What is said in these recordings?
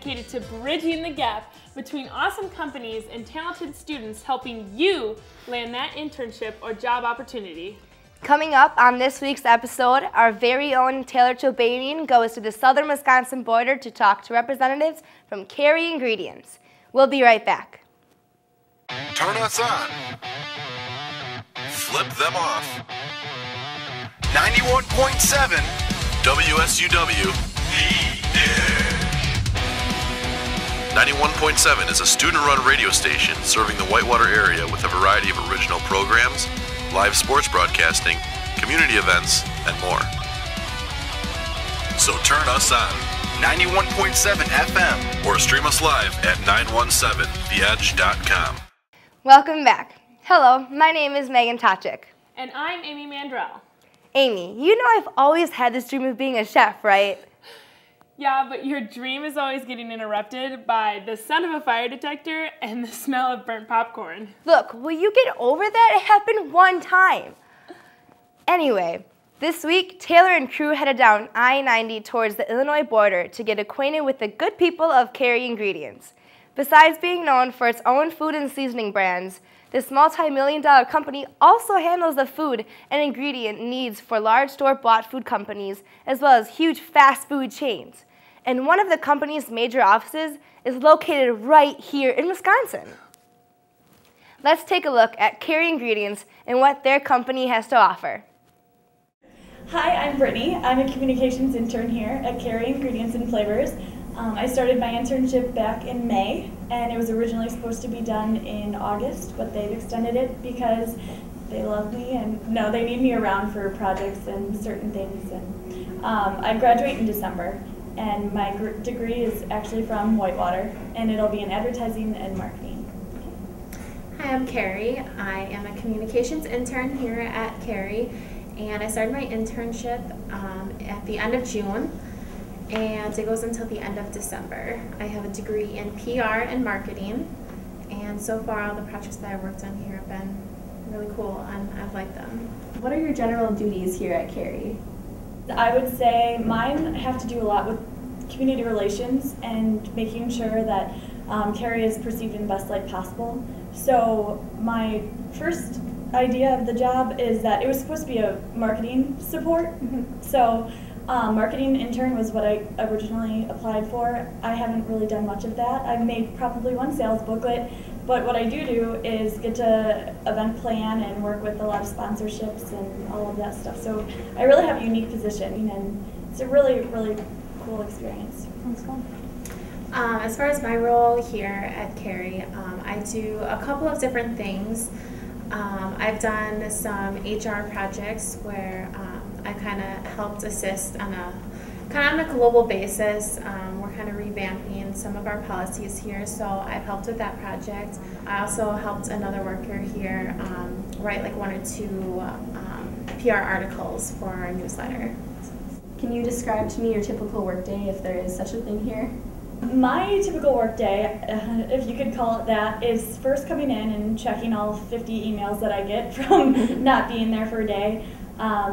dedicated to bridging the gap between awesome companies and talented students, helping you land that internship or job opportunity. Coming up on this week's episode, our very own Taylor Chobanian goes to the southern Wisconsin border to talk to representatives from Kerry Ingredients. We'll be right back. Turn us on. Flip them off. 91.7 WSUW. 91.7 is a student-run radio station serving the Whitewater area with a variety of original programs, live sports broadcasting, community events, and more. So turn us on 91.7 FM or stream us live at 917theedge.com. Welcome back. Hello, my name is Megan Tochik. And I'm Amy Mandrell. Amy, you know I've always had this dream of being a chef, right? Yeah, but your dream is always getting interrupted by the sound of a fire detector and the smell of burnt popcorn. Look, will you get over that? It happened one time. Anyway, this week, Taylor and crew headed down I-90 towards the Illinois border to get acquainted with the good people of Kerry Ingredients. Besides being known for its own food and seasoning brands, this multi-million-dollar company also handles the food and ingredient needs for large store-bought food companies as well as huge fast food chains. And one of the company's major offices is located right here in Wisconsin. Let's take a look at Kerry Ingredients and what their company has to offer. Hi, I'm Brittany. I'm a communications intern here at Kerry Ingredients and Flavors. I started my internship back in May, and it was originally supposed to be done in August, but they've extended it because they love me and they need me around for projects and certain things. And I graduate in December, and my degree is actually from Whitewater, and it'll be in advertising and marketing. Hi, I'm Kerry. I am a communications intern here at Kerry, and I started my internship at the end of June. And it goes until the end of December. I have a degree in PR and marketing, and so far all the projects that I've worked on here have been really cool, and I've liked them. What are your general duties here at Kerry? I would say mine have to do a lot with community relations and making sure that Kerry is perceived in the best light possible. So my first idea of the job is that it was supposed to be a marketing support. So marketing intern was what I originally applied for. I haven't really done much of that. I've made probably one sales booklet, but what I do is get to event plan and work with a lot of sponsorships and all of that stuff. So I really have a unique position, and it's a really, really cool experience. Sounds fun. As far as my role here at Kerry, I do a couple of different things. I've done some HR projects where I kind of helped assist on a global basis. We're kind of revamping some of our policies here, so I've helped with that project. I also helped another worker here write like one or two PR articles for our newsletter. Can you describe to me your typical workday, if there is such a thing here? My typical workday, if you could call it that, is first coming in and checking all 50 emails that I get from not being there for a day.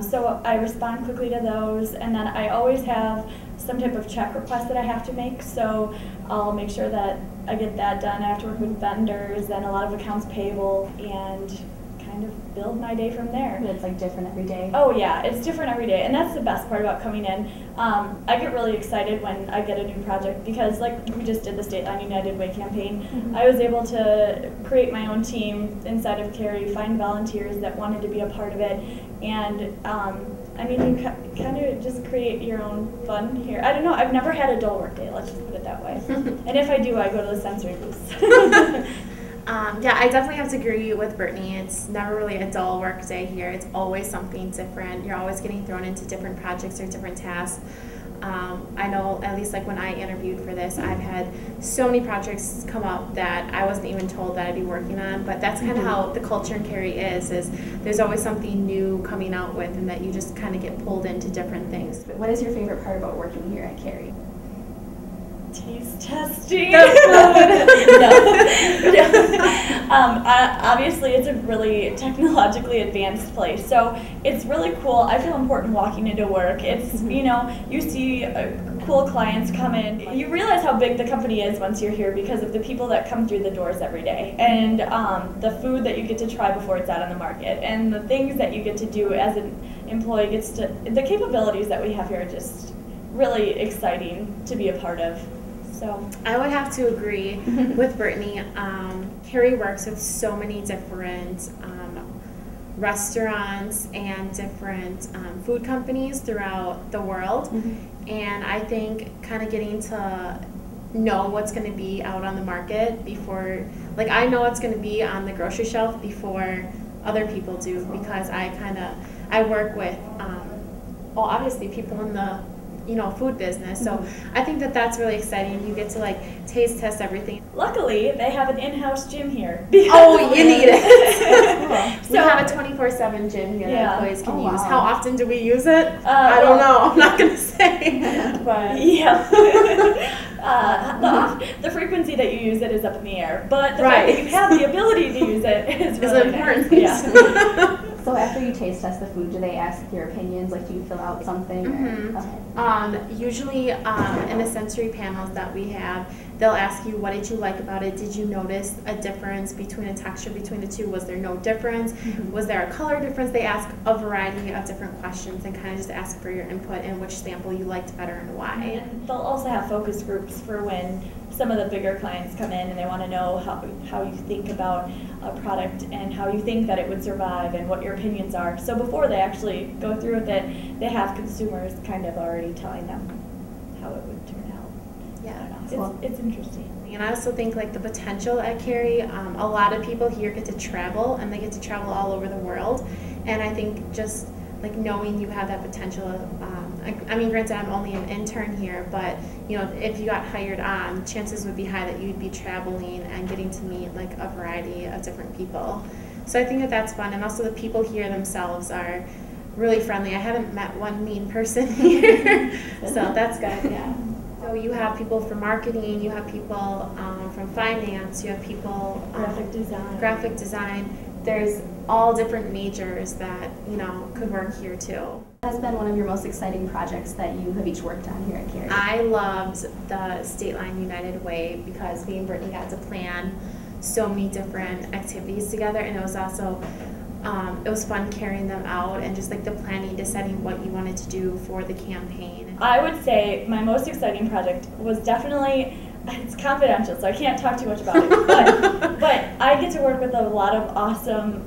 So I respond quickly to those, and then I always have some type of check request that I have to make, so I'll make sure that I get that done. I have to work with vendors and a lot of accounts payable and kind of build my day from there. And it's like different every day? Oh yeah, it's different every day, and that's the best part about coming in. I get really excited when I get a new project because, like, we just did the State Line United Way campaign. I was able to create my own team inside of Kerry, find volunteers that wanted to be a part of it, and I mean, you kind of just create your own fun here. I don't know, I've never had a dull work day, let's just put it that way. And if I do, I go to the sensory booth. Yeah, I definitely have to agree with Brittany. It's never really a dull work day here. It's always something different. You're always getting thrown into different projects or different tasks. I know, at least like when I interviewed for this, I've had so many projects come up that I wasn't even told that I'd be working on, but that's kind of how the culture in Kerry is there's always something new coming out with, and that you just kind of get pulled into different things. What is your favorite part about working here at Kerry? Taste testing. Obviously, it's a really technologically advanced place, so it's really cool. I feel important walking into work. It's, you know, you see cool clients come in. You realize how big the company is once you're here because of the people that come through the doors every day, and the food that you get to try before it's out on the market, and the things that you get to do as an employee the capabilities that we have here are just really exciting to be a part of. So I would have to agree with Brittany. Kerry works with so many different restaurants and different food companies throughout the world, and I think kind of getting to know what's going to be out on the market before, like I know what's going to be on the grocery shelf before other people do, because I work with well, obviously people in the food business. So I think that that's really exciting. You get to like taste test everything. Luckily, they have an in-house gym here. Oh, you need it. So we have a 24/7 gym here that employees can use. How often do we use it? I don't know. I'm not going to say. But yeah. The frequency that you use it is up in the air. But the fact that you have the ability to use it is really important. Nice. Yeah. So after you taste test the food, do they ask your opinions? Like, do you fill out something? Okay. Usually in the sensory panels that we have, they'll ask you, what did you like about it? Did you notice a difference between a texture between the two? Was there no difference? Was there a color difference? They ask a variety of different questions and kind of just ask for your input and which sample you liked better and why. And they'll also have focus groups for when some of the bigger clients come in and they want to know how you think about a product and how you think that it would survive and what your opinions are. So before they actually go through with it, they have consumers kind of already telling them how it would turn out. Yeah, I don't know. It's interesting. And I also think like the potential at Kerry, a lot of people here get to travel, and they get to travel all over the world. And I think just like knowing you have that potential, I mean, granted I'm only an intern here, but if you got hired on, chances would be high that you'd be traveling and getting to meet like a variety of different people. So I think that that's fun, and also the people here themselves are really friendly. I haven't met one mean person here, so that's good. Yeah. So you have people from marketing, you have people from finance, you have people graphic design. There's all different majors that could work here too. What has been one of your most exciting projects that you have each worked on here at Kerry? I loved the State Line United Way because me and Brittany got to plan so many different activities together, and it was also it was fun carrying them out and just like the planning, deciding what you wanted to do for the campaign. I would say my most exciting project was definitely, it's confidential, so I can't talk too much about it, but I get to work with a lot of awesome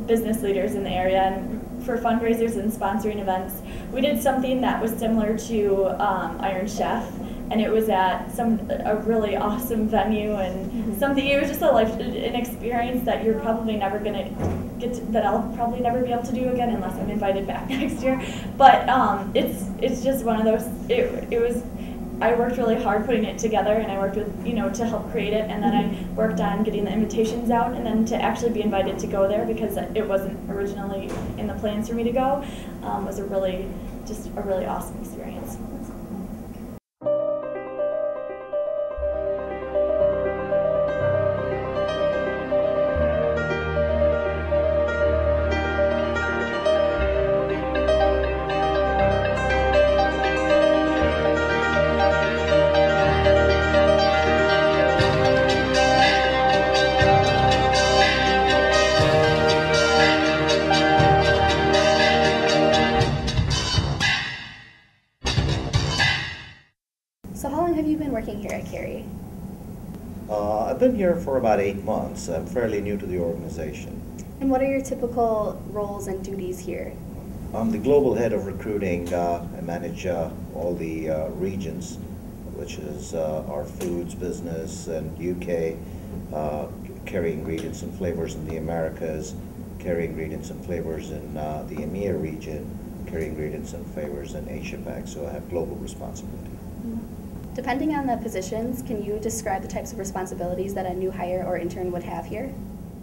business leaders in the area, and for fundraisers and sponsoring events. We did something that was similar to Iron Chef, and it was at a really awesome venue, and it was just an experience that you're probably never gonna that I'll probably never be able to do again unless I'm invited back next year. But it's just one of those. I worked really hard putting it together, and I worked with to help create it, and then I worked on getting the invitations out, and then to actually be invited to go there because it wasn't originally in the plans for me to go was a really awesome experience. So how long have you been working here at Kerry? I've been here for about 8 months. I'm fairly new to the organization. And what are your typical roles and duties here? I'm the global head of recruiting. I manage all the regions, which is our foods business and UK, Kerry ingredients and flavors in the Americas, Kerry ingredients and flavors in the EMEA region, Kerry ingredients and flavors in Asia Pac. So I have global responsibility. Depending on the positions, can you describe the types of responsibilities that a new hire or intern would have here?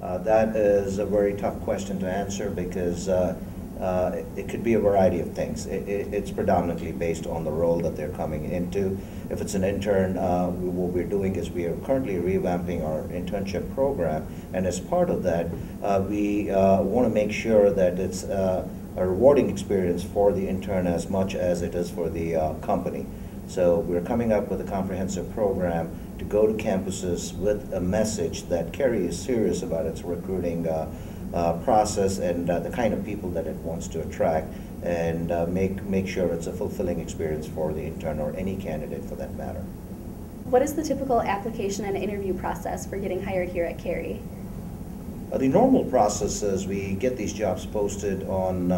That is a very tough question to answer because it could be a variety of things. It's predominantly based on the role that they're coming into. If it's an intern, what we're doing is we are currently revamping our internship program, and as part of that, we want to make sure that it's a rewarding experience for the intern as much as it is for the company. So we're coming up with a comprehensive program to go to campuses with a message that Kerry is serious about its recruiting process and the kind of people that it wants to attract, and make sure it's a fulfilling experience for the intern or any candidate for that matter. What is the typical application and interview process for getting hired here at Kerry? The normal process is we get these jobs posted on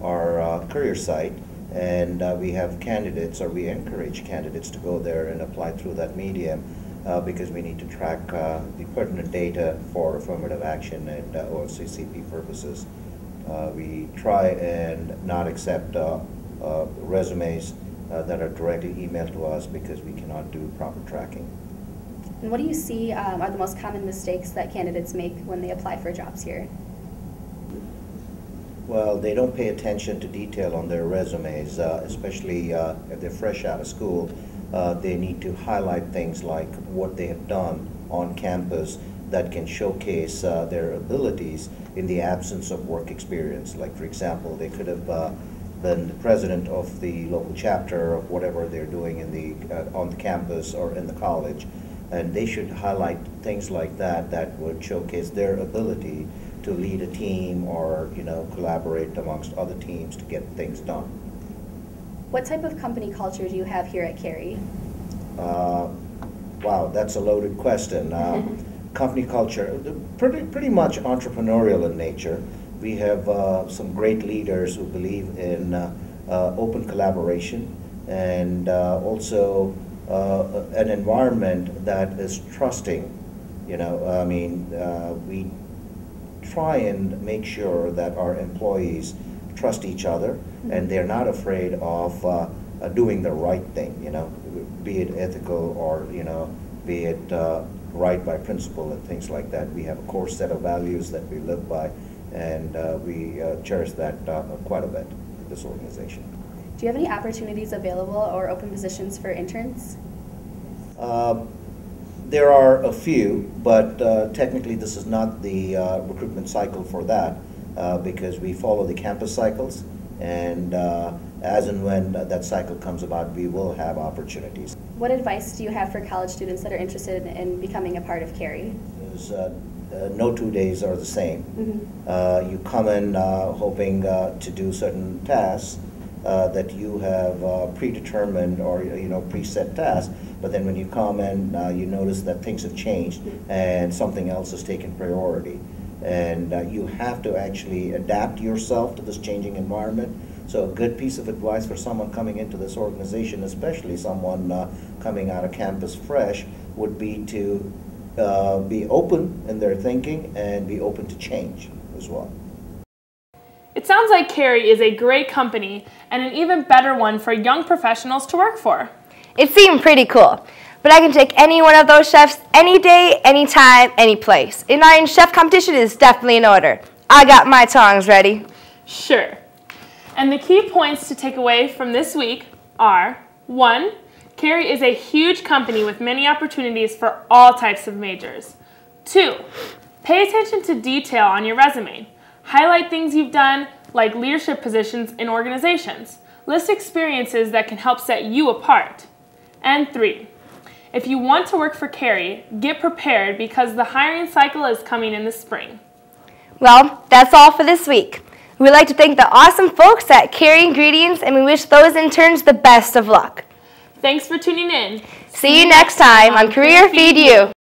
our career site, and we have candidates, or we encourage candidates to go there and apply through that medium because we need to track the pertinent data for affirmative action and OLCCP purposes. We try and not accept resumes that are directly emailed to us because we cannot do proper tracking. And what do you see are the most common mistakes that candidates make when they apply for jobs here? Well, they don't pay attention to detail on their resumes, especially if they're fresh out of school. They need to highlight things like what they have done on campus that can showcase their abilities in the absence of work experience. Like, for example, they could have been the president of the local chapter of whatever they're doing in on the campus or in the college, and they should highlight things like that that would showcase their ability to lead a team or, collaborate amongst other teams to get things done. What type of company culture do you have here at Kerry? Wow, that's a loaded question. Company culture, pretty much entrepreneurial in nature. We have some great leaders who believe in open collaboration and also an environment that is trusting. We try and make sure that our employees trust each other and they're not afraid of doing the right thing, be it ethical or, be it right by principle and things like that. We have a core set of values that we live by, and we cherish that quite a bit in this organization. Do you have any opportunities available or open positions for interns? There are a few, but technically this is not the recruitment cycle for that because we follow the campus cycles, and as and when that cycle comes about, we will have opportunities. What advice do you have for college students that are interested in becoming a part of Kerry? No 2 days are the same. You come in hoping to do certain tasks that you have predetermined or preset tasks, but then when you come in, you notice that things have changed and something else has taken priority, and you have to actually adapt yourself to this changing environment. So a good piece of advice for someone coming into this organization, especially someone coming out of campus fresh, would be to be open in their thinking and be open to change as well. It sounds like Kerry is a great company and an even better one for young professionals to work for. It seemed pretty cool, but I can take any one of those chefs any day, anytime, any place. An Iron Chef competition is definitely in order. I got my tongs ready. Sure. And the key points to take away from this week are: 1, Kerry is a huge company with many opportunities for all types of majors. 2, pay attention to detail on your resume. Highlight things you've done, like leadership positions in organizations. List experiences that can help set you apart. And 3, if you want to work for Kerry, get prepared because the hiring cycle is coming in the spring. Well, that's all for this week. We'd like to thank the awesome folks at Kerry Ingredients, and we wish those interns the best of luck. Thanks for tuning in. See you next time on CareerFeedU.